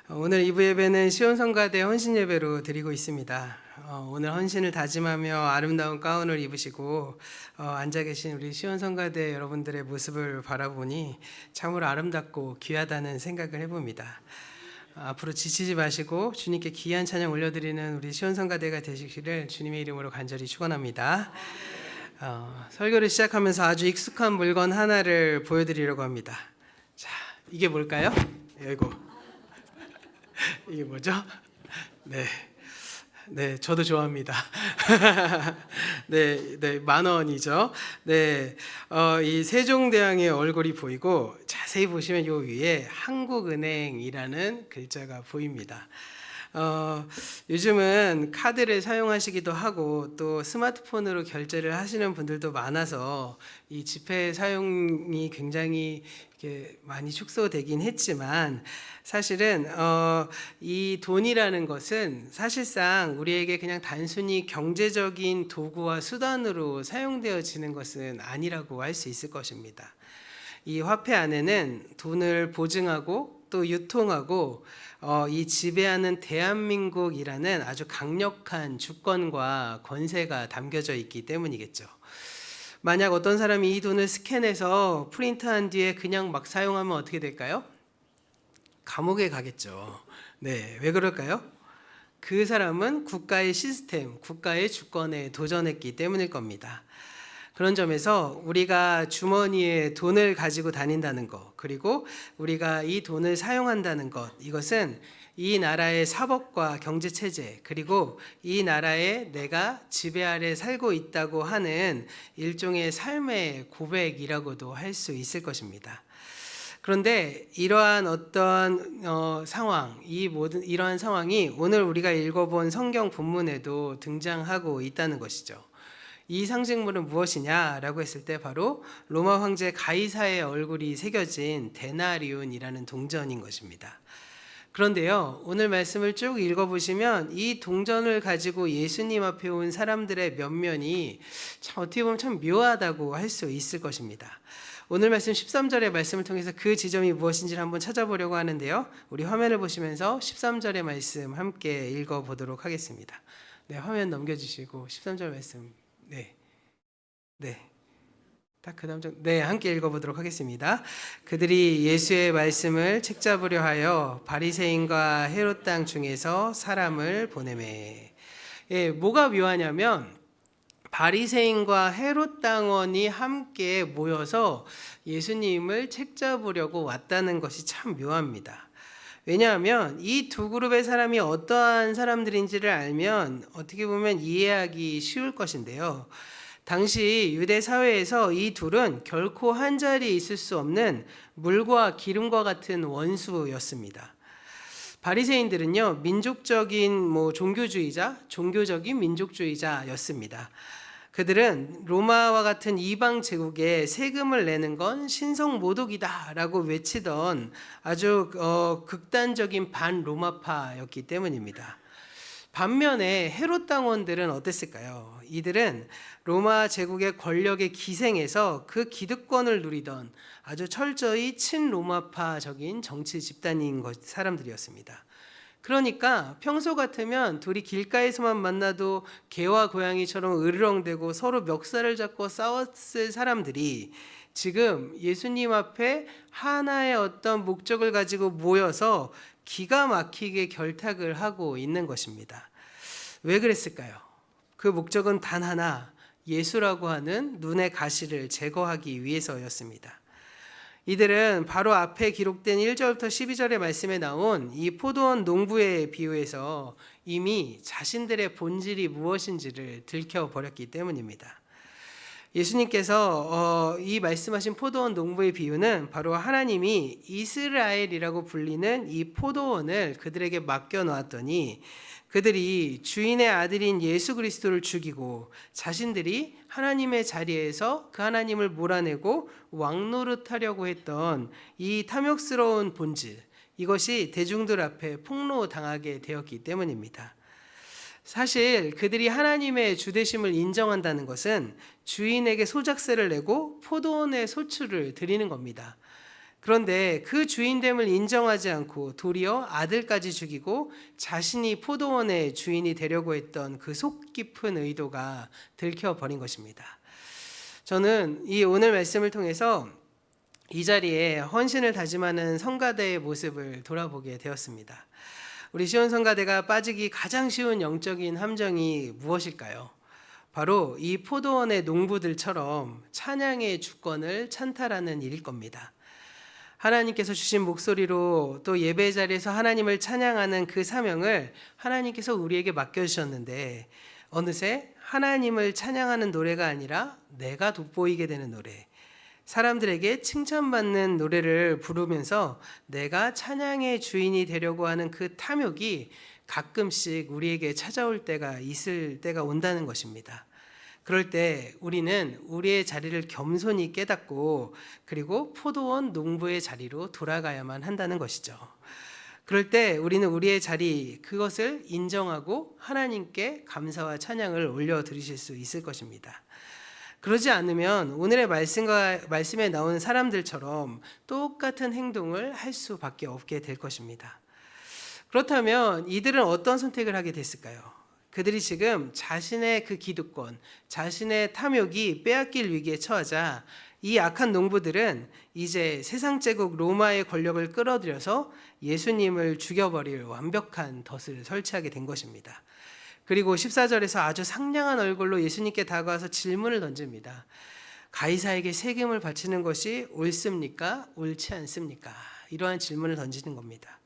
오늘 2부 예배는 시온성가대 헌신 예배로 드리고 있습니다. 오늘 헌신을 다짐하며 아름다운 가운을 입으시고 앉아 계신 우리 시온성가대 여러분들의 모습을 바라보니 참으로 아름답고 귀하다는 생각을 해봅니다. 앞으로 지치지 마시고 주님께 귀한 찬양 올려드리는 우리 시온성가대가 되시기를 주님의 이름으로 간절히 축원합니다. 설교를 시작하면서 아주 익숙한 물건 하나를 보여드리려고 합니다. 자, 이게 뭘까요? 이게 뭐죠? 네, 저도 좋아합니다. 네, 10,000원이죠. 네, 이 세종대왕의 얼굴이 보이고 자세히 보시면 요 위에 한국은행이라는 글자가 보입니다. 요즘은 카드를 사용하시기도 하고 또 스마트폰으로 결제를 하시는 분들도 많아서 이 지폐 사용이 굉장히 이렇게 많이 축소되긴 했지만 사실은 이 돈이라는 것은 사실상 우리에게 그냥 단순히 경제적인 도구와 수단으로 사용되어지는 것은 아니라고 할 수 있을 것입니다. 이 화폐 안에는 돈을 보증하고 또 유통하고 이 지배하는 대한민국이라는 아주 강력한 주권과 권세가 담겨져 있기 때문이겠죠. 만약 어떤 사람이 이 돈을 스캔해서 프린트한 뒤에 그냥 막 사용하면 어떻게 될까요? 감옥에 가겠죠. 네, 왜 그럴까요? 그 사람은 국가의 시스템, 국가의 주권에 도전했기 때문일 겁니다. 그런 점에서 우리가 주머니에 돈을 가지고 다닌다는 것, 그리고 우리가 이 돈을 사용한다는 것, 이것은 이 나라의 사법과 경제체제, 그리고 이 나라에 내가 지배 아래 살고 있다고 하는 일종의 삶의 고백이라고도 할 수 있을 것입니다. 그런데 이러한 어떤 상황, 이러한 상황이 오늘 우리가 읽어본 성경 본문에도 등장하고 있다는 것이죠. 이 상징물은 무엇이냐라고 했을 때 바로 로마 황제 가이사의 얼굴이 새겨진 데나리온이라는 동전인 것입니다. 그런데요, 오늘 말씀을 쭉 읽어보시면 이 동전을 가지고 예수님 앞에 온 사람들의 면면이 참 어떻게 보면 참 묘하다고 할 수 있을 것입니다. 오늘 말씀 13절의 말씀을 통해서 그 지점이 무엇인지를 한번 찾아보려고 하는데요. 우리 화면을 보시면서 13절의 말씀 함께 읽어보도록 하겠습니다. 네, 화면 넘겨주시고 13절 말씀. 네. 딱 그 다음 절. 네, 함께 읽어보도록 하겠습니다. 그들이 예수의 말씀을 책잡으려 하여 바리새인과 헤롯 땅 중에서 사람을 보내매. 예, 뭐가 묘하냐면 바리새인과 헤롯 당원이 함께 모여서 예수님을 책잡으려고 왔다는 것이 참 묘합니다. 왜냐하면 이 두 그룹의 사람이 어떠한 사람들인지를 알면 어떻게 보면 이해하기 쉬울 것인데요. 당시 유대 사회에서 이 둘은 결코 한 자리에 있을 수 없는 물과 기름과 같은 원수였습니다. 바리새인들은요, 민족적인 종교적인 민족주의자였습니다. 그들은 로마와 같은 이방 제국에 세금을 내는 건 신성 모독이다라고 외치던 아주 극단적인 반로마파였기 때문입니다. 반면에 헤롯 당원들은 어땠을까요? 이들은 로마 제국의 권력에 기생해서 그 기득권을 누리던 아주 철저히 친로마파적인 정치 집단인 사람들이었습니다. 그러니까 평소 같으면 둘이 길가에서만 만나도 개와 고양이처럼 으르렁대고 서로 멱살을 잡고 싸웠을 사람들이 지금 예수님 앞에 하나의 어떤 목적을 가지고 모여서 기가 막히게 결탁을 하고 있는 것입니다. 왜 그랬을까요? 그 목적은 단 하나, 예수라고 하는 눈의 가시를 제거하기 위해서였습니다. 이들은 바로 앞에 기록된 1절부터 12절의 말씀에 나온 이 포도원 농부의 비유에서 이미 자신들의 본질이 무엇인지를 들켜버렸기 때문입니다. 예수님께서 이 말씀하신 포도원 농부의 비유는 바로 하나님이 이스라엘이라고 불리는 이 포도원을 그들에게 맡겨놓았더니 그들이 주인의 아들인 예수 그리스도를 죽이고 자신들이 하나님의 자리에서 그 하나님을 몰아내고 왕노릇하려고 했던 이 탐욕스러운 본질, 이것이 대중들 앞에 폭로당하게 되었기 때문입니다. 사실 그들이 하나님의 주되심을 인정한다는 것은 주인에게 소작세를 내고 포도원의 소출을 드리는 겁니다. 그런데 그 주인됨을 인정하지 않고 도리어 아들까지 죽이고 자신이 포도원의 주인이 되려고 했던 그 속 깊은 의도가 들켜버린 것입니다. 저는 이 오늘 말씀을 통해서 이 자리에 헌신을 다짐하는 성가대의 모습을 돌아보게 되었습니다. 우리 시온 성가대가 빠지기 가장 쉬운 영적인 함정이 무엇일까요? 바로 이 포도원의 농부들처럼 찬양의 주권을 찬탈하는 일일 겁니다. 하나님께서 주신 목소리로 또 예배 자리에서 하나님을 찬양하는 그 사명을 하나님께서 우리에게 맡겨주셨는데 어느새 하나님을 찬양하는 노래가 아니라 내가 돋보이게 되는 노래, 사람들에게 칭찬받는 노래를 부르면서 내가 찬양의 주인이 되려고 하는 그 탐욕이 가끔씩 우리에게 찾아올 때가 있을 때가 온다는 것입니다. 그럴 때 우리는 우리의 자리를 겸손히 깨닫고 그리고 포도원 농부의 자리로 돌아가야만 한다는 것이죠. 그럴 때 우리는 우리의 자리 그것을 인정하고 하나님께 감사와 찬양을 올려드리실 수 있을 것입니다. 그러지 않으면 오늘의 말씀에 나오는 사람들처럼 똑같은 행동을 할 수밖에 없게 될 것입니다. 그렇다면 이들은 어떤 선택을 하게 됐을까요? 그들이 지금 자신의 그 기득권, 자신의 탐욕이 빼앗길 위기에 처하자 이 악한 농부들은 이제 세상 제국 로마의 권력을 끌어들여서 예수님을 죽여버릴 완벽한 덫을 설치하게 된 것입니다. 그리고 14절에서 아주 상냥한 얼굴로 예수님께 다가와서 질문을 던집니다. 가이사에게 세금을 바치는 것이 옳습니까? 옳지 않습니까? 이러한 질문을 던지는 겁니다.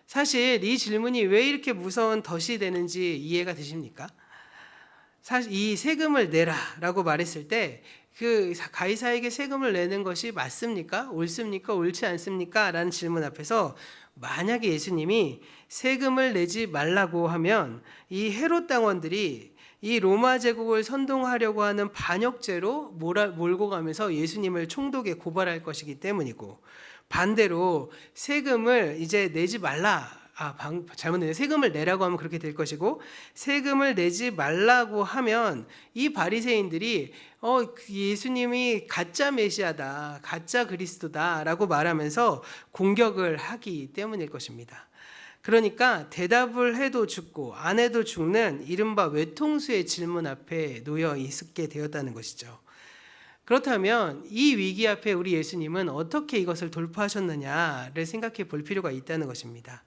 사실 이 질문이 왜 이렇게 무서운 덫이 되는지 이해가 되십니까? 사실 이 세금을 내라라고 말했을 때 그 가이사에게 세금을 내는 것이 맞습니까? 옳습니까? 옳지 않습니까? 라는 질문 앞에서 만약에 예수님이 세금을 내지 말라고 하면 이 헤롯 당원들이 이 로마 제국을 선동하려고 하는 반역죄로 몰고 가면서 예수님을 총독에 고발할 것이기 때문이고, 반대로 세금을 이제 내지 말라, 잘못했네요. 세금을 내라고 하면 그렇게 될 것이고, 세금을 내지 말라고 하면 이 바리새인들이 예수님이 가짜 메시아다, 가짜 그리스도다라고 말하면서 공격을 하기 때문일 것입니다. 그러니까 대답을 해도 죽고 안 해도 죽는 이른바 외통수의 질문 앞에 놓여 있게 되었다는 것이죠. 그렇다면 이 위기 앞에 우리 예수님은 어떻게 이것을 돌파하셨느냐를 생각해 볼 필요가 있다는 것입니다.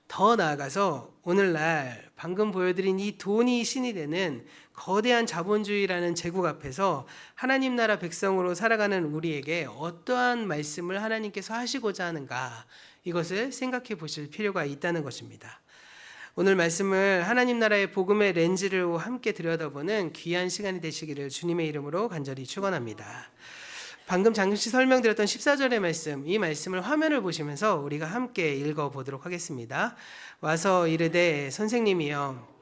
더 나아가서 오늘날 방금 보여드린 이 돈이 신이 되는 거대한 자본주의라는 제국 앞에서 하나님 나라 백성으로 살아가는 우리에게 어떠한 말씀을 하나님께서 하시고자 하는가, 이것을 생각해 보실 필요가 있다는 것입니다. 오늘 말씀을 하나님 나라의 복음의 렌즈로 함께 들여다보는 귀한 시간이 되시기를 주님의 이름으로 간절히 축원합니다. 방금 잠시 설명드렸던 14절의 말씀, 이 말씀을 화면을 보시면서 우리가 함께 읽어보도록 하겠습니다. 와서 이르되 선생님이여,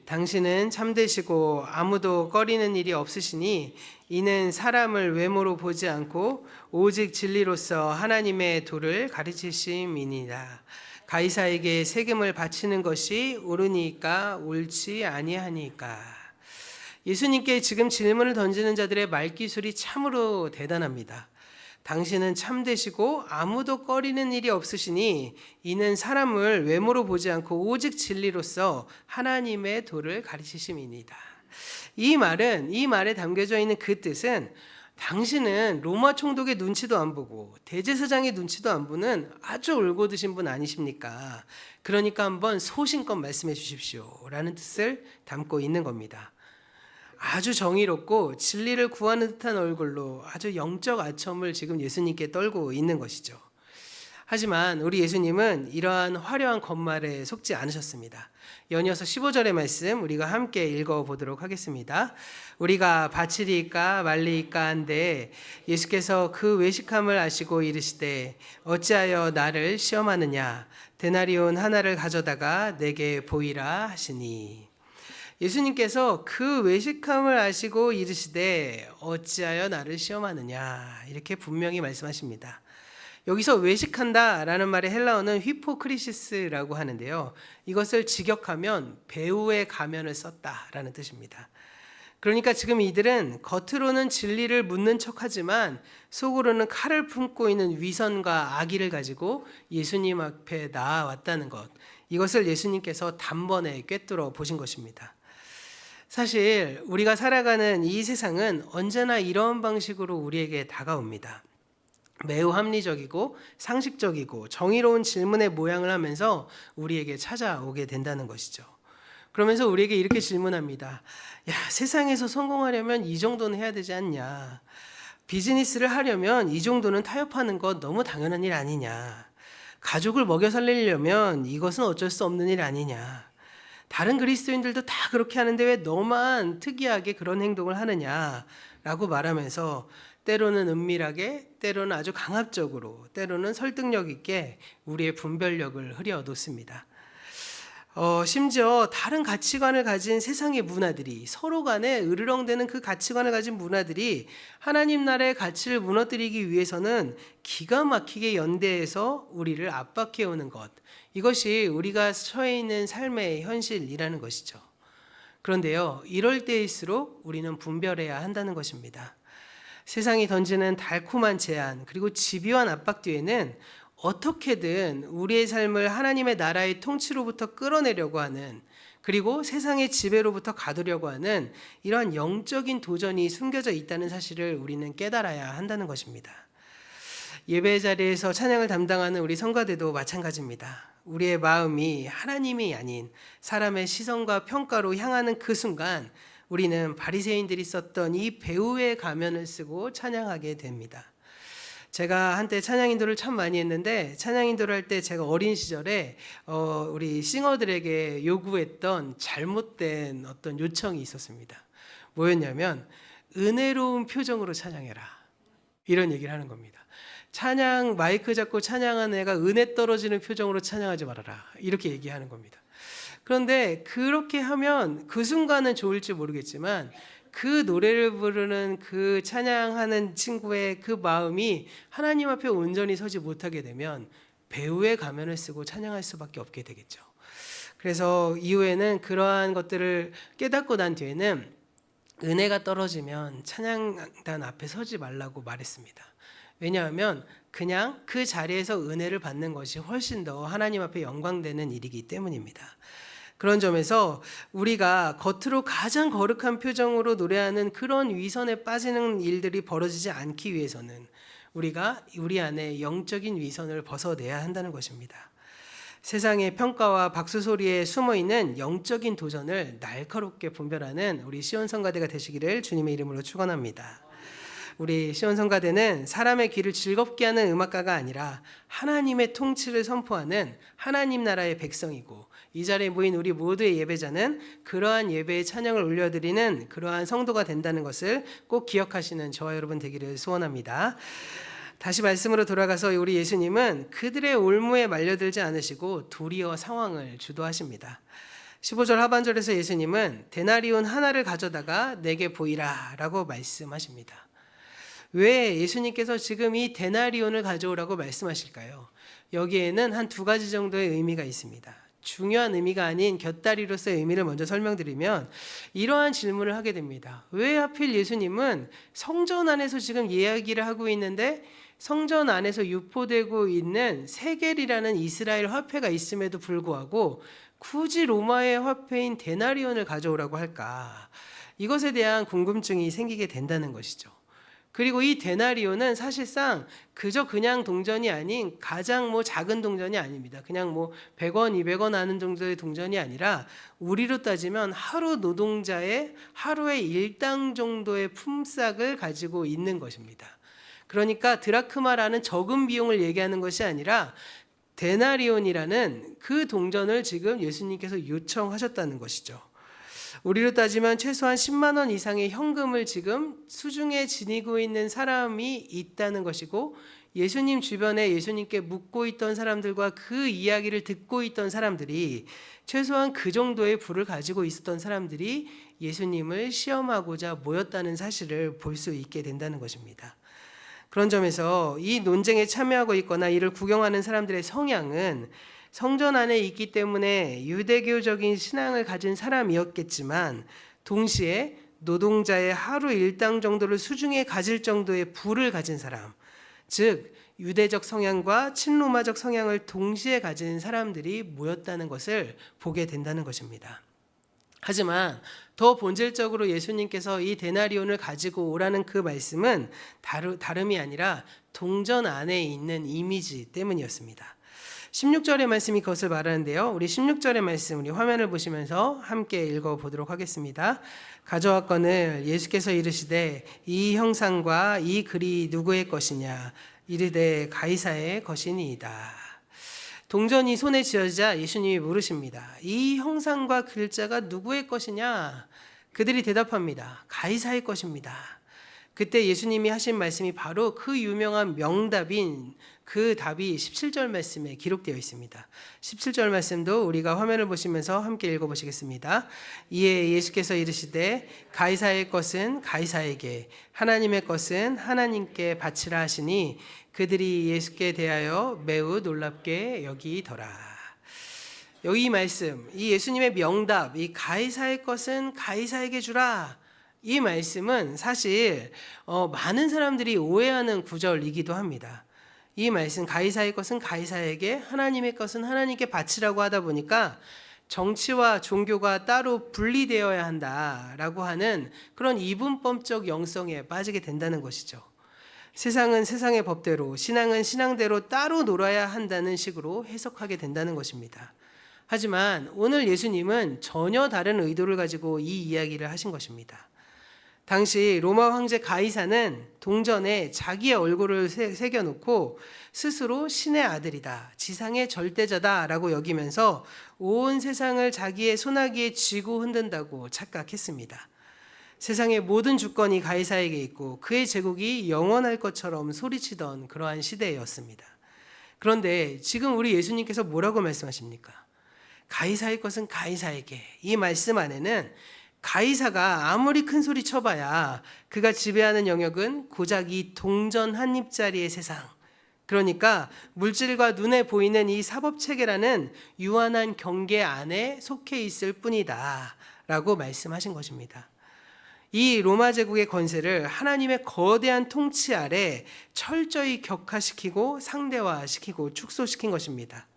당신은 참되시고 아무도 꺼리는 일이 없으시니 이는 사람을 외모로 보지 않고 오직 진리로서 하나님의 도를 가르치심이니라. 가이사에게 세금을 바치는 것이 옳으니까 옳지 아니하니까. 예수님께 지금 질문을 던지는 자들의 말기술이 참으로 대단합니다. 당신은 참되시고 아무도 꺼리는 일이 없으시니 이는 사람을 외모로 보지 않고 오직 진리로서 하나님의 도를 가르치심이니이다. 이 말에 담겨져 있는 그 뜻은 당신은 로마 총독의 눈치도 안 보고 대제사장의 눈치도 안 보는 아주 올곧으신 분 아니십니까? 그러니까 한번 소신껏 말씀해 주십시오 라는 뜻을 담고 있는 겁니다. 아주 정의롭고 진리를 구하는 듯한 얼굴로 아주 영적 아첨을 지금 예수님께 떨고 있는 것이죠. 하지만 우리 예수님은 이러한 화려한 겉말에 속지 않으셨습니다. 연이어서 15절의 말씀 우리가 함께 읽어보도록 하겠습니다. 우리가 바치리까 말리까 한데 예수께서 그 외식함을 아시고 이르시되 어찌하여 나를 시험하느냐, 데나리온 하나를 가져다가 내게 보이라 하시니. 예수님께서 그 외식함을 아시고 이르시되 어찌하여 나를 시험하느냐, 이렇게 분명히 말씀하십니다. 여기서 외식한다라는 말의 헬라어는 휘포크리시스라고 하는데요, 이것을 직역하면 배우의 가면을 썼다라는 뜻입니다. 그러니까 지금 이들은 겉으로는 진리를 묻는 척하지만 속으로는 칼을 품고 있는 위선과 악의를 가지고 예수님 앞에 나아왔다는 것. 이것을 예수님께서 단번에 꿰뚫어 보신 것입니다. 사실 우리가 살아가는 이 세상은 언제나 이런 방식으로 우리에게 다가옵니다. 매우 합리적이고 상식적이고 정의로운 질문의 모양을 하면서 우리에게 찾아오게 된다는 것이죠. 그러면서 우리에게 이렇게 질문합니다. 야, 세상에서 성공하려면 이 정도는 해야 되지 않냐? 비즈니스를 하려면 이 정도는 타협하는 것 너무 당연한 일 아니냐? 가족을 먹여 살리려면 이것은 어쩔 수 없는 일 아니냐? 다른 그리스도인들도 다 그렇게 하는데 왜 너만 특이하게 그런 행동을 하느냐라고 말하면서 때로는 은밀하게, 때로는 아주 강압적으로, 때로는 설득력 있게 우리의 분별력을 흐려놓습니다. 심지어 다른 가치관을 가진 세상의 문화들이, 서로 간에 으르렁대는 그 가치관을 가진 문화들이 하나님 나라의 가치를 무너뜨리기 위해서는 기가 막히게 연대해서 우리를 압박해오는 것, 이것이 우리가 처해 있는 삶의 현실이라는 것이죠. 그런데요, 이럴 때일수록 우리는 분별해야 한다는 것입니다. 세상이 던지는 달콤한 제안, 그리고 집요한 압박 뒤에는 어떻게든 우리의 삶을 하나님의 나라의 통치로부터 끌어내려고 하는, 그리고 세상의 지배로부터 가두려고 하는 이러한 영적인 도전이 숨겨져 있다는 사실을 우리는 깨달아야 한다는 것입니다. 예배 자리에서 찬양을 담당하는 우리 성가대도 마찬가지입니다. 우리의 마음이 하나님이 아닌 사람의 시선과 평가로 향하는 그 순간 우리는 바리새인들이 썼던 이 배우의 가면을 쓰고 찬양하게 됩니다. 제가 한때 찬양 인도를 참 많이 했는데, 찬양 인도를 할 때 제가 어린 시절에 우리 싱어들에게 요구했던 잘못된 어떤 요청이 있었습니다. 뭐였냐면 은혜로운 표정으로 찬양해라, 이런 얘기를 하는 겁니다. 찬양 마이크 잡고 찬양하는 애가 은혜 떨어지는 표정으로 찬양하지 말아라, 이렇게 얘기하는 겁니다. 그런데 그렇게 하면 그 순간은 좋을지 모르겠지만 그 노래를 부르는 그 찬양하는 친구의 그 마음이 하나님 앞에 온전히 서지 못하게 되면 배우의 가면을 쓰고 찬양할 수밖에 없게 되겠죠. 그래서 이후에는 그러한 것들을 깨닫고 난 뒤에는 은혜가 떨어지면 찬양단 앞에 서지 말라고 말했습니다. 왜냐하면 그냥 그 자리에서 은혜를 받는 것이 훨씬 더 하나님 앞에 영광되는 일이기 때문입니다. 그런 점에서 우리가 겉으로 가장 거룩한 표정으로 노래하는 그런 위선에 빠지는 일들이 벌어지지 않기 위해서는 우리가 우리 안에 영적인 위선을 벗어내야 한다는 것입니다. 세상의 평가와 박수 소리에 숨어있는 영적인 도전을 날카롭게 분별하는 우리 시온 성가대가 되시기를 주님의 이름으로 축원합니다. 우리 시온 성가대는 사람의 귀를 즐겁게 하는 음악가가 아니라 하나님의 통치를 선포하는 하나님 나라의 백성이고, 이 자리에 모인 우리 모두의 예배자는 그러한 예배의 찬양을 올려드리는 그러한 성도가 된다는 것을 꼭 기억하시는 저와 여러분 되기를 소원합니다. 다시 말씀으로 돌아가서 우리 예수님은 그들의 올무에 말려들지 않으시고 도리어 상황을 주도하십니다. 15절 하반절에서 예수님은 데나리온 하나를 가져다가 내게 보이라 라고 말씀하십니다. 왜 예수님께서 지금 이 데나리온을 가져오라고 말씀하실까요? 여기에는 한 두 가지 정도의 의미가 있습니다. 중요한 의미가 아닌 곁다리로서의 의미를 먼저 설명드리면 이러한 질문을 하게 됩니다. 왜 하필 예수님은 성전 안에서 지금 이야기를 하고 있는데 성전 안에서 유포되고 있는 세겔이라는 이스라엘 화폐가 있음에도 불구하고 굳이 로마의 화폐인 데나리온을 가져오라고 할까? 이것에 대한 궁금증이 생기게 된다는 것이죠. 그리고 이 데나리온은 사실상 그냥 동전이 아닌 가장 작은 동전이 아닙니다. 그냥 100원, 200원 하는 정도의 동전이 아니라 우리로 따지면 하루 노동자의 하루의 일당 정도의 품삯을 가지고 있는 것입니다. 그러니까 드라크마라는 적은 비용을 얘기하는 것이 아니라 데나리온이라는 그 동전을 지금 예수님께서 요청하셨다는 것이죠. 우리로 따지면 최소한 10만 원 이상의 현금을 지금 수중에 지니고 있는 사람이 있다는 것이고, 예수님 주변에 예수님께 묻고 있던 사람들과 그 이야기를 듣고 있던 사람들이 최소한 그 정도의 부를 가지고 있었던 사람들이 예수님을 시험하고자 모였다는 사실을 볼 수 있게 된다는 것입니다. 그런 점에서 이 논쟁에 참여하고 있거나 이를 구경하는 사람들의 성향은 성전 안에 있기 때문에 유대교적인 신앙을 가진 사람이었겠지만 동시에 노동자의 하루 일당 정도를 수중에 가질 정도의 부를 가진 사람, 즉 유대적 성향과 친로마적 성향을 동시에 가진 사람들이 모였다는 것을 보게 된다는 것입니다. 하지만 더 본질적으로 예수님께서 이 데나리온을 가지고 오라는 그 말씀은 다름이 아니라 동전 안에 있는 이미지 때문이었습니다. 16절의 말씀이 그것을 말하는데요. 우리 16절의 말씀, 우리 화면을 보시면서 함께 읽어보도록 하겠습니다. 가져왔거늘 예수께서 이르시되 이 형상과 이 글이 누구의 것이냐? 이르되 가이사의 것이니이다. 동전이 손에 쥐어지자 예수님이 물으십니다. 이 형상과 글자가 누구의 것이냐? 그들이 대답합니다. 가이사의 것입니다. 그때 예수님이 하신 말씀이 바로 그 유명한 명답인 그 답이 17절 말씀에 기록되어 있습니다. 17절 말씀도 우리가 화면을 보시면서 함께 읽어보시겠습니다. 이에 예수께서 이르시되 가이사의 것은 가이사에게, 하나님의 것은 하나님께 바치라 하시니 그들이 예수께 대하여 매우 놀랍게 여기더라. 여기 이 말씀, 이 예수님의 명답, 이 가이사의 것은 가이사에게 주라, 이 말씀은 사실 많은 사람들이 오해하는 구절이기도 합니다. 이 말씀, 가이사의 것은 가이사에게, 하나님의 것은 하나님께 바치라고 하다 보니까 정치와 종교가 따로 분리되어야 한다라고 하는 그런 이분법적 영성에 빠지게 된다는 것이죠. 세상은 세상의 법대로, 신앙은 신앙대로 따로 놀아야 한다는 식으로 해석하게 된다는 것입니다. 하지만 오늘 예수님은 전혀 다른 의도를 가지고 이 이야기를 하신 것입니다. 당시 로마 황제 가이사는 동전에 자기의 얼굴을 새겨놓고 스스로 신의 아들이다, 지상의 절대자다라고 여기면서 온 세상을 자기의 손아귀에 쥐고 흔든다고 착각했습니다. 세상의 모든 주권이 가이사에게 있고 그의 제국이 영원할 것처럼 소리치던 그러한 시대였습니다. 그런데 지금 우리 예수님께서 뭐라고 말씀하십니까? 가이사의 것은 가이사에게. 이 말씀 안에는 가이사가 아무리 큰 소리 쳐봐야 그가 지배하는 영역은 고작 이 동전 한 입짜리의 세상, 그러니까 물질과 눈에 보이는 이 사법체계라는 유한한 경계 안에 속해 있을 뿐이다 라고 말씀하신 것입니다. 이 로마 제국의 권세를 하나님의 거대한 통치 아래 철저히 격화시키고 상대화시키고 축소시킨 것입니다.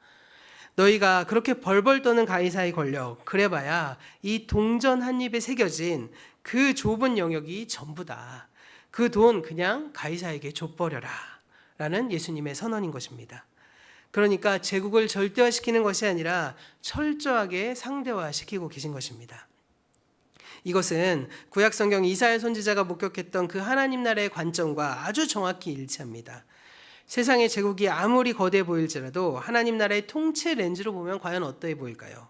너희가 그렇게 벌벌 떠는 가이사의 권력, 그래봐야 이 동전 한 입에 새겨진 그 좁은 영역이 전부다. 그 돈 그냥 가이사에게 줘버려라 라는 예수님의 선언인 것입니다. 그러니까 제국을 절대화시키는 것이 아니라 철저하게 상대화시키고 계신 것입니다. 이것은 구약성경 이사야 선지자가 목격했던 그 하나님 나라의 관점과 아주 정확히 일치합니다. 세상의 제국이 아무리 거대해 보일지라도 하나님 나라의 통치 렌즈로 보면 과연 어떠해 보일까요?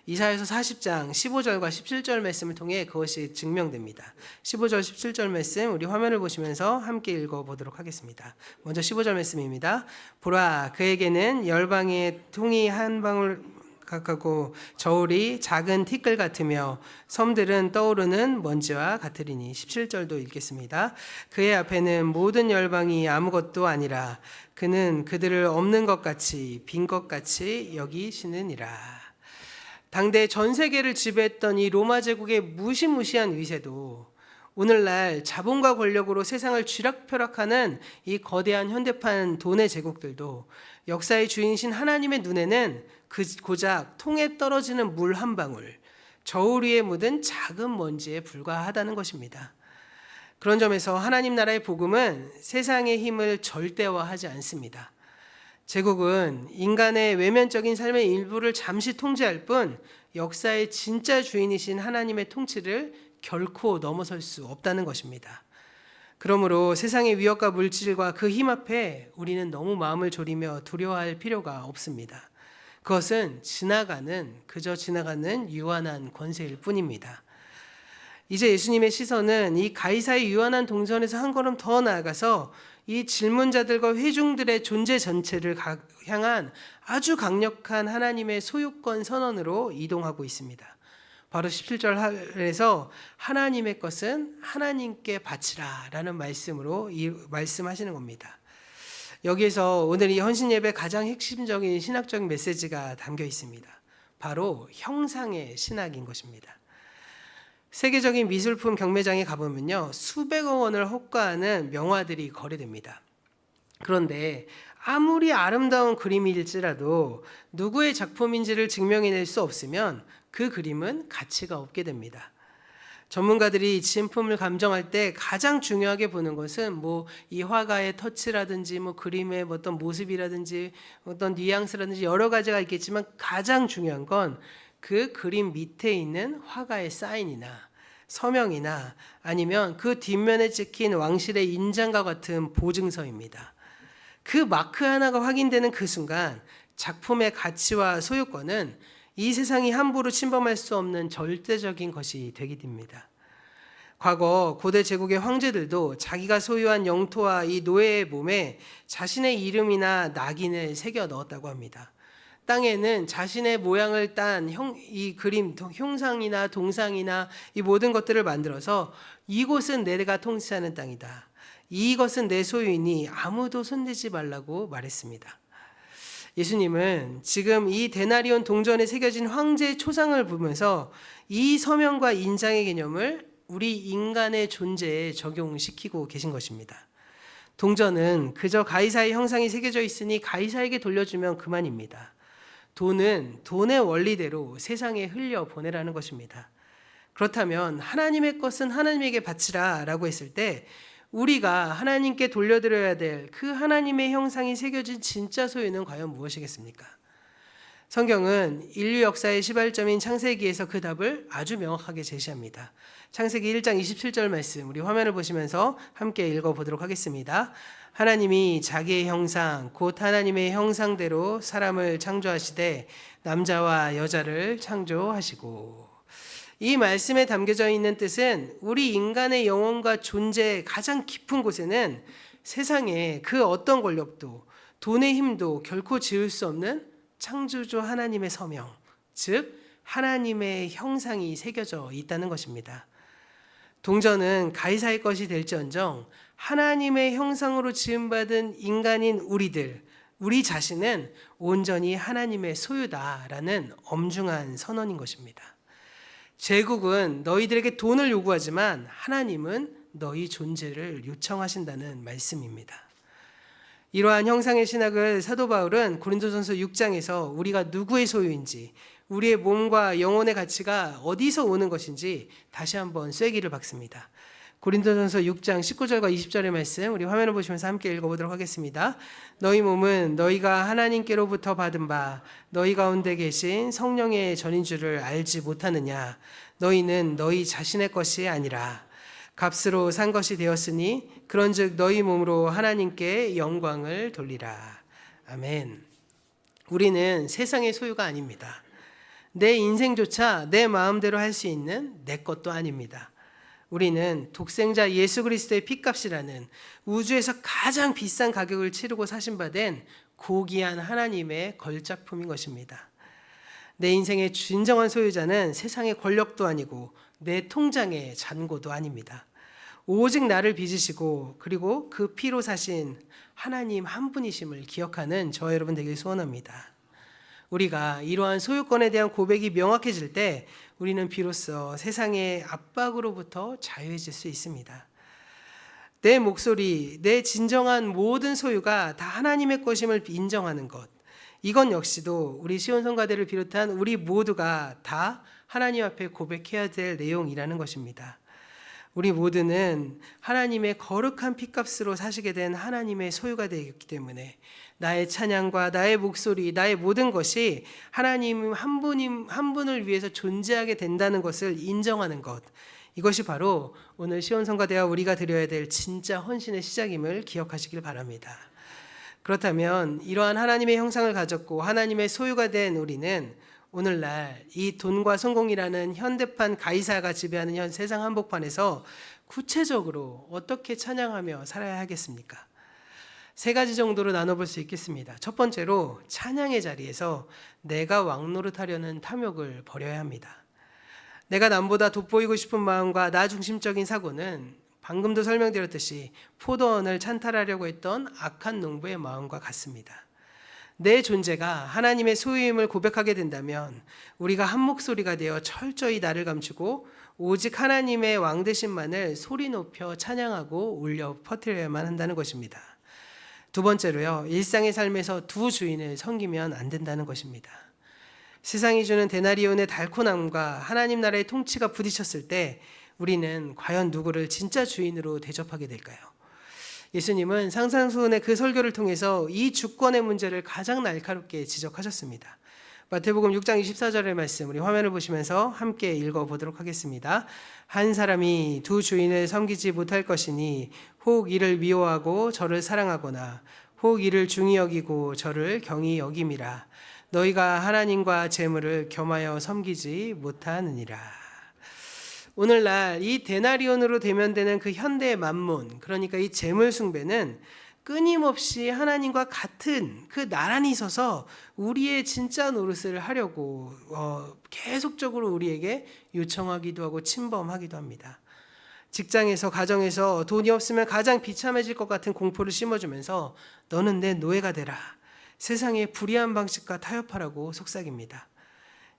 이사야서 40장 15절과 17절 말씀을 통해 그것이 증명됩니다. 15절 17절 말씀 우리 화면을 보시면서 함께 읽어보도록 하겠습니다. 먼저 15절 말씀입니다. 보라, 그에게는 열방의 통이 한 방울 가깝고 저울이 작은 티끌 같으며 섬들은 떠오르는 먼지와 같으리니. 17절도 읽겠습니다. 그의 앞에는 모든 열방이 아무것도 아니라 그는 그들을 없는 것 같이 빈 것 같이 여기시느니라. 당대 전 세계를 지배했던 이 로마 제국의 무시무시한 위세도 오늘날 자본과 권력으로 세상을 쥐락펴락하는 이 거대한 현대판 돈의 제국들도 역사의 주인신 하나님의 눈에는 그 고작 통에 떨어지는 물 한 방울, 저울 위에 묻은 작은 먼지에 불과하다는 것입니다. 그런 점에서 하나님 나라의 복음은 세상의 힘을 절대화하지 않습니다. 제국은 인간의 외면적인 삶의 일부를 잠시 통제할 뿐 역사의 진짜 주인이신 하나님의 통치를 결코 넘어설 수 없다는 것입니다. 그러므로 세상의 위협과 물질과 그 힘 앞에 우리는 너무 마음을 졸이며 두려워할 필요가 없습니다. 그것은 그저 지나가는 유한한 권세일 뿐입니다. 이제 예수님의 시선은 이 가이사의 유한한 동전에서 한 걸음 더 나아가서 이 질문자들과 회중들의 존재 전체를 향한 아주 강력한 하나님의 소유권 선언으로 이동하고 있습니다. 바로 17절에서 하나님의 것은 하나님께 바치라 라는 말씀으로 말씀하시는 겁니다. 여기에서 오늘 이 헌신예배 가장 핵심적인 신학적인 메시지가 담겨 있습니다. 바로 형상의 신학인 것입니다. 세계적인 미술품 경매장에 가보면요, 수백억 원을 호가하는 명화들이 거래됩니다. 그런데 아무리 아름다운 그림일지라도 누구의 작품인지를 증명해낼 수 없으면 그 그림은 가치가 없게 됩니다. 전문가들이 진품을 감정할 때 가장 중요하게 보는 것은 이 화가의 터치라든지 그림의 어떤 모습이라든지 어떤 뉘앙스라든지 여러 가지가 있겠지만 가장 중요한 건 그 그림 밑에 있는 화가의 사인이나 서명이나 아니면 그 뒷면에 찍힌 왕실의 인장과 같은 보증서입니다. 그 마크 하나가 확인되는 그 순간 작품의 가치와 소유권은 이 세상이 함부로 침범할 수 없는 절대적인 것이 되게 됩니다. 과거 고대 제국의 황제들도 자기가 소유한 영토와 이 노예의 몸에 자신의 이름이나 낙인을 새겨 넣었다고 합니다. 땅에는 자신의 모양을 딴 이 그림, 형상이나 동상이나 이 모든 것들을 만들어서 이곳은 내가 통치하는 땅이다. 이것은 내 소유이니 아무도 손대지 말라고 말했습니다. 예수님은 지금 이 데나리온 동전에 새겨진 황제의 초상을 보면서 이 서명과 인장의 개념을 우리 인간의 존재에 적용시키고 계신 것입니다. 동전은 그저 가이사의 형상이 새겨져 있으니 가이사에게 돌려주면 그만입니다. 돈은 돈의 원리대로 세상에 흘려보내라는 것입니다. 그렇다면 하나님의 것은 하나님에게 바치라 라고 했을 때 우리가 하나님께 돌려드려야 될 그 하나님의 형상이 새겨진 진짜 소유는 과연 무엇이겠습니까? 성경은 인류 역사의 시발점인 창세기에서 그 답을 아주 명확하게 제시합니다. 창세기 1장 27절 말씀 우리 화면을 보시면서 함께 읽어보도록 하겠습니다. 하나님이 자기의 형상 곧 하나님의 형상대로 사람을 창조하시되 남자와 여자를 창조하시고, 이 말씀에 담겨져 있는 뜻은 우리 인간의 영혼과 존재의 가장 깊은 곳에는 세상에 그 어떤 권력도 돈의 힘도 결코 지을 수 없는 창조주 하나님의 서명, 즉 하나님의 형상이 새겨져 있다는 것입니다. 동전은 가이사의 것이 될지언정 하나님의 형상으로 지음받은 인간인 우리 자신은 온전히 하나님의 소유다라는 엄중한 선언인 것입니다. 제국은 너희들에게 돈을 요구하지만 하나님은 너희 존재를 요청하신다는 말씀입니다. 이러한 형상의 신학을 사도 바울은 고린도전서 6장에서 우리가 누구의 소유인지, 우리의 몸과 영혼의 가치가 어디서 오는 것인지 다시 한번 쐐기를 박습니다. 고린도전서 6장 19절과 20절의 말씀 우리 화면을 보시면서 함께 읽어보도록 하겠습니다. 너희 몸은 너희가 하나님께로부터 받은 바 너희 가운데 계신 성령의 전인 줄을 알지 못하느냐. 너희는 너희 자신의 것이 아니라 값으로 산 것이 되었으니 그런즉 너희 몸으로 하나님께 영광을 돌리라. 아멘. 우리는 세상의 소유가 아닙니다. 내 인생조차 내 마음대로 할 수 있는 내 것도 아닙니다. 우리는 독생자 예수 그리스도의 핏값이라는 우주에서 가장 비싼 가격을 치르고 사신 바 된 고귀한 하나님의 걸작품인 것입니다. 내 인생의 진정한 소유자는 세상의 권력도 아니고 내 통장의 잔고도 아닙니다. 오직 나를 빚으시고 그리고 그 피로 사신 하나님 한 분이심을 기억하는 저와 여러분 되길 소원합니다. 우리가 이러한 소유권에 대한 고백이 명확해질 때 우리는 비로소 세상의 압박으로부터 자유해질 수 있습니다. 내 목소리, 내 진정한 모든 소유가 다 하나님의 것임을 인정하는 것, 이건 역시도 우리 시온성가대를 비롯한 우리 모두가 다 하나님 앞에 고백해야 될 내용이라는 것입니다. 우리 모두는 하나님의 거룩한 핏값으로 사시게 된 하나님의 소유가 되었기 때문에 나의 찬양과 나의 목소리, 나의 모든 것이 하나님 한 분을 위해서 존재하게 된다는 것을 인정하는 것, 이것이 바로 오늘 시온성가대와 우리가 드려야 될 진짜 헌신의 시작임을 기억하시길 바랍니다. 그렇다면 이러한 하나님의 형상을 가졌고 하나님의 소유가 된 우리는 오늘날 이 돈과 성공이라는 현대판 가이사가 지배하는 현 세상 한복판에서 구체적으로 어떻게 찬양하며 살아야 하겠습니까? 세 가지 정도로 나눠볼 수 있겠습니다. 첫 번째로 찬양의 자리에서 내가 왕노릇하려는 탐욕을 버려야 합니다. 내가 남보다 돋보이고 싶은 마음과 나 중심적인 사고는 방금도 설명드렸듯이 포도원을 찬탈하려고 했던 악한 농부의 마음과 같습니다. 내 존재가 하나님의 소유임을 고백하게 된다면 우리가 한 목소리가 되어 철저히 나를 감추고 오직 하나님의 왕 되심만을 소리 높여 찬양하고 울려 퍼뜨려야만 한다는 것입니다. 두 번째로요, 일상의 삶에서 두 주인을 섬기면 안 된다는 것입니다. 세상이 주는 데나리온의 달콤함과 하나님 나라의 통치가 부딪혔을 때 우리는 과연 누구를 진짜 주인으로 대접하게 될까요? 예수님은 상상수훈의 그 설교를 통해서 이 주권의 문제를 가장 날카롭게 지적하셨습니다. 마태복음 6장 24절의 말씀 우리 화면을 보시면서 함께 읽어보도록 하겠습니다. 한 사람이 두 주인을 섬기지 못할 것이니 혹 이를 미워하고 저를 사랑하거나 혹 이를 중히 여기고 저를 경히 여김이라. 너희가 하나님과 재물을 겸하여 섬기지 못하느니라. 오늘날 이 데나리온으로 대면되는 그 현대의 만몬, 그러니까 이 재물 숭배는 끊임없이 하나님과 같은 그 나란히 서서 우리의 진짜 노릇을 하려고 계속적으로 우리에게 요청하기도 하고 침범하기도 합니다. 직장에서 가정에서 돈이 없으면 가장 비참해질 것 같은 공포를 심어주면서 너는 내 노예가 되라. 세상의 불의한 방식과 타협하라고 속삭입니다.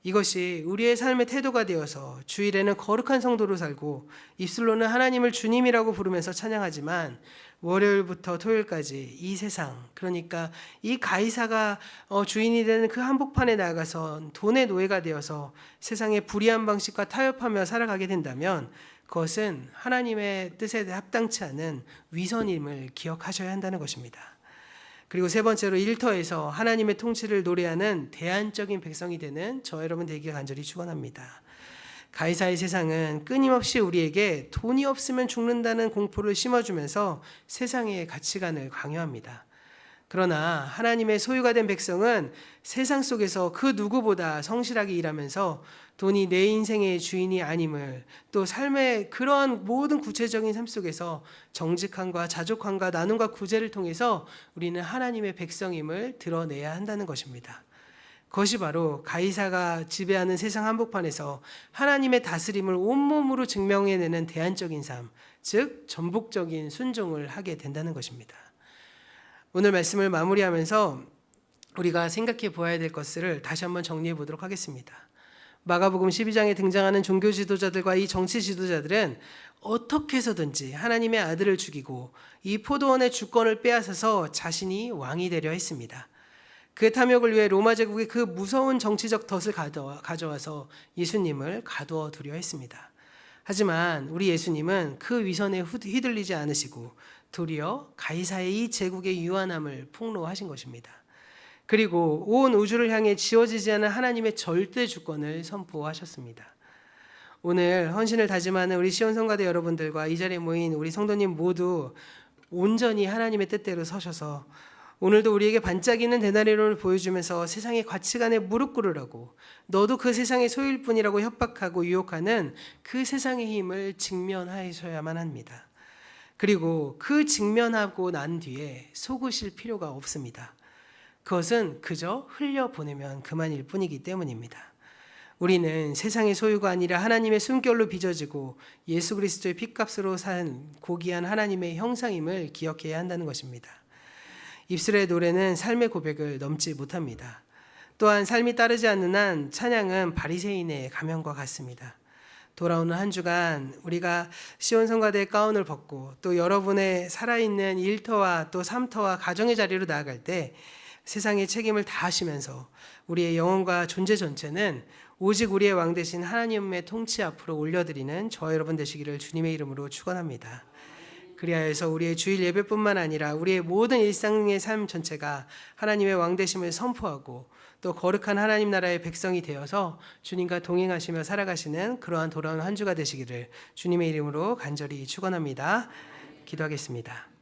이것이 우리의 삶의 태도가 되어서 주일에는 거룩한 성도로 살고 입술로는 하나님을 주님이라고 부르면서 찬양하지만 월요일부터 토요일까지 이 세상, 그러니까 이 가이사가 주인이 되는 그 한복판에 나가서 돈의 노예가 되어서 세상의 불의한 방식과 타협하며 살아가게 된다면 그것은 하나님의 뜻에 합당치 않은 위선임을 기억하셔야 한다는 것입니다. 그리고 세 번째로 일터에서 하나님의 통치를 노래하는 대안적인 백성이 되는 저 여러분 되기를 간절히 축원합니다. 가이사의 세상은 끊임없이 우리에게 돈이 없으면 죽는다는 공포를 심어주면서 세상의 가치관을 강요합니다. 그러나 하나님의 소유가 된 백성은 세상 속에서 그 누구보다 성실하게 일하면서 돈이 내 인생의 주인이 아님을, 또 삶의 그러한 모든 구체적인 삶 속에서 정직함과 자족함과 나눔과 구제를 통해서 우리는 하나님의 백성임을 드러내야 한다는 것입니다. 그것이 바로 가이사가 지배하는 세상 한복판에서 하나님의 다스림을 온몸으로 증명해내는 대안적인 삶, 즉 전복적인 순종을 하게 된다는 것입니다. 오늘 말씀을 마무리하면서 우리가 생각해 보아야 될 것을 다시 한번 정리해 보도록 하겠습니다. 마가복음 12장에 등장하는 종교 지도자들과 이 정치 지도자들은 어떻게 해서든지 하나님의 아들을 죽이고 이 포도원의 주권을 빼앗아서 자신이 왕이 되려 했습니다. 그 탐욕을 위해 로마 제국의 그 무서운 정치적 덫을 가져와서 예수님을 가두어 두려 했습니다. 하지만 우리 예수님은 그 위선에 휘둘리지 않으시고 도리어 가이사의 이 제국의 유한함을 폭로하신 것입니다. 그리고 온 우주를 향해 지어지지 않은 하나님의 절대 주권을 선포하셨습니다. 오늘 헌신을 다짐하는 우리 시온성가대 여러분들과 이 자리에 모인 우리 성도님 모두 온전히 하나님의 뜻대로 서셔서 오늘도 우리에게 반짝이는 데나리온을 보여주면서 세상의 가치관에 무릎 꿇으라고, 너도 그 세상의 소유일 뿐이라고 협박하고 유혹하는 그 세상의 힘을 직면하셔야만 합니다. 그리고 그 직면하고 난 뒤에 속으실 필요가 없습니다. 그것은 그저 흘려보내면 그만일 뿐이기 때문입니다. 우리는 세상의 소유가 아니라 하나님의 숨결로 빚어지고 예수 그리스도의 핏값으로 산 고귀한 하나님의 형상임을 기억해야 한다는 것입니다. 입술의 노래는 삶의 고백을 넘지 못합니다. 또한 삶이 따르지 않는 한 찬양은 바리새인의 가면과 같습니다. 돌아오는 한 주간 우리가 시온성가대의 가운을 벗고 또 여러분의 살아있는 일터와 또 삶터와 가정의 자리로 나아갈 때 세상의 책임을 다하시면서 우리의 영혼과 존재 전체는 오직 우리의 왕 되신 하나님의 통치 앞으로 올려드리는 저와 여러분 되시기를 주님의 이름으로 축원합니다. 그리하여서 우리의 주일 예배뿐만 아니라 우리의 모든 일상의 삶 전체가 하나님의 왕 되심을 선포하고 또 거룩한 하나님 나라의 백성이 되어서 주님과 동행하시며 살아가시는 그러한 돌아오는 한 주가 되시기를 주님의 이름으로 간절히 축원합니다. 기도하겠습니다.